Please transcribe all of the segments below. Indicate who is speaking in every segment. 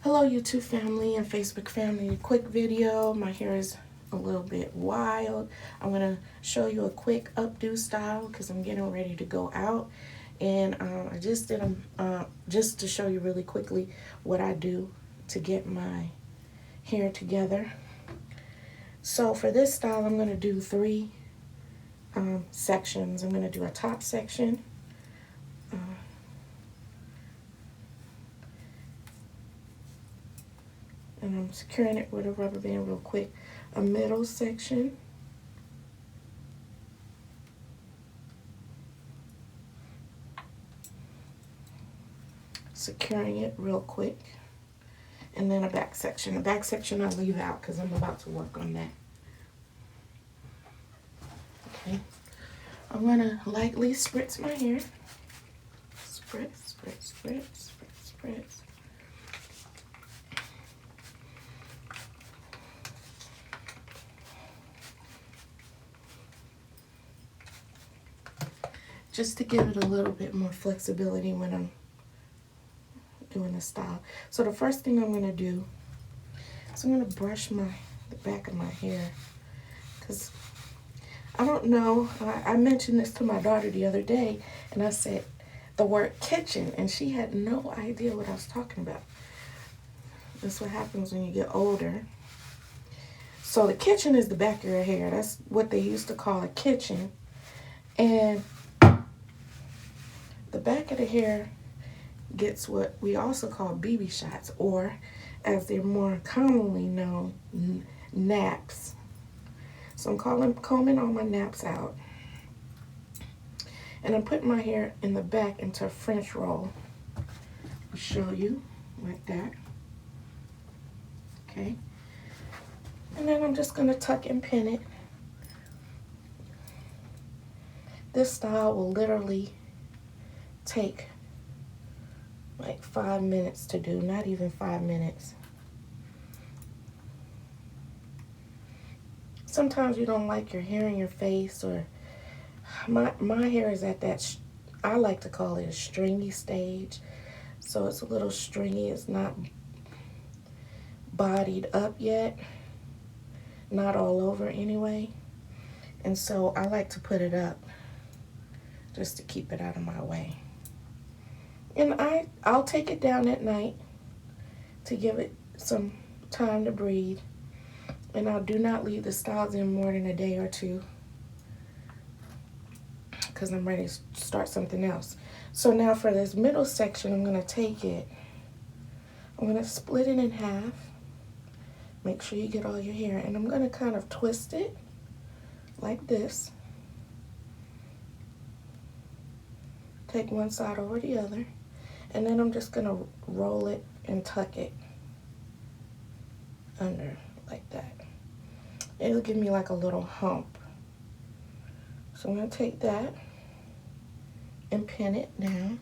Speaker 1: Hello YouTube family and Facebook family. Quick video. My hair is a little bit wild. I'm going to show you a quick updo style because I'm getting ready to go out. And I just did them just to show you really quickly what I do to get my hair together. So for this style, I'm going to do three sections. I'm going to do a top section, and I'm securing it with a rubber band real quick. A middle section, securing it real quick, and then a back section. The back section I'll leave out because I'm about to work on that. Okay, I'm gonna lightly spritz my hair. Spritz, spritz, spritz, spritz, spritz. Just to give it a little bit more flexibility when I'm doing the style. So the first thing I'm gonna do is I'm gonna brush the back of my hair, because I don't know, I mentioned this to my daughter the other day, and I said the word kitchen, and she had no idea what I was talking about. That's what happens when you get older. So the kitchen is the back of your hair. That's what they used to call a kitchen. And the back of the hair gets what we also call BB shots, or as they're more commonly known, naps. So I'm combing all my naps out, and I'm putting my hair in the back into a French roll. I'll show you like that. Okay, and then I'm just going to tuck and pin it. This style will literally take like 5 minutes to do, not even 5 minutes. Sometimes you don't like your hair in your face, or my hair is at that, I like to call it a stringy stage. So it's a little stringy, it's not bodied up yet, not all over anyway. And so I like to put it up just to keep it out of my way. And I'll take it down at night to give it some time to breathe. And I do not leave the styles in more than a day or two, because I'm ready to start something else. So now for this middle section, I'm going to take it, I'm going to split it in half. Make sure you get all your hair. And I'm going to kind of twist it like this. Take one side over the other. And then I'm just going to roll it and tuck it under like that. It'll give me like a little hump. So I'm going to take that and pin it down.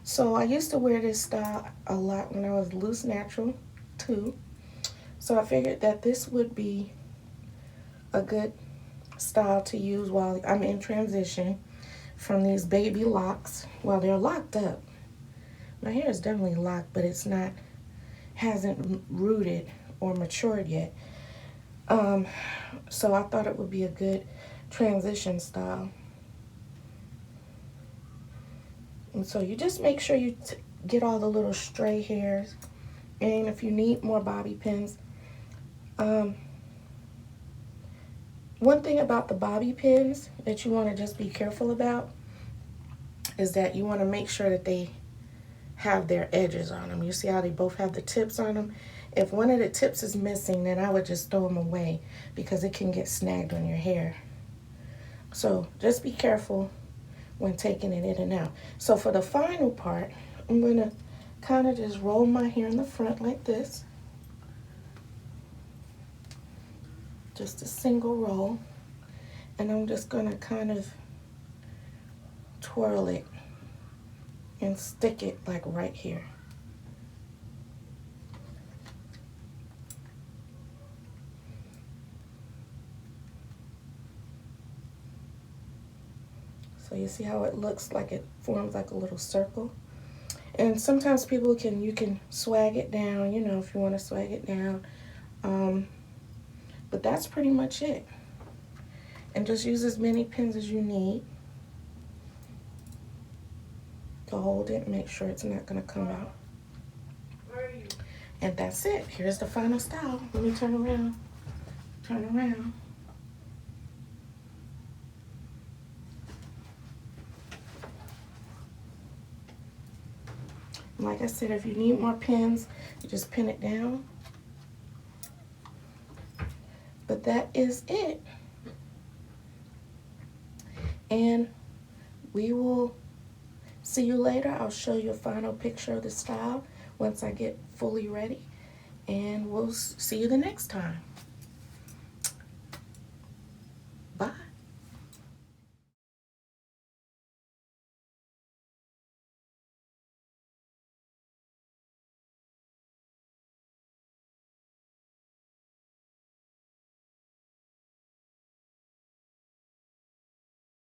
Speaker 1: So I used to wear this style a lot when I was loose natural too. So I figured that this would be a good style to use while I'm in transition from these baby locks. Well, they're locked up. My hair is definitely locked, but it's not, hasn't rooted or matured yet. So I thought it would be a good transition style. And so you just make sure you get all the little stray hairs. And if you need more bobby pins, one thing about the bobby pins that you want to just be careful about is that you want to make sure that they have their edges on them. You see how they both have the tips on them? If one of the tips is missing, then I would just throw them away, because it can get snagged on your hair. So just be careful when taking it in and out. So for the final part, I'm going to kind of just roll my hair in the front like this. Just a single roll. And I'm just going to kind of twirl it and stick it like right here. So you see how it looks like it forms like a little circle. And sometimes people you can swag it down, you know, if you want to swag it down. But that's pretty much it. And just use as many pins as you need to hold it and make sure it's not going to come out. And that's it. Here's the final style. Let me turn around. Turn around. Like I said, if you need more pins, you just pin it down. But that is it. And we will see you later. I'll show you a final picture of the style once I get fully ready. And we'll see you the next time.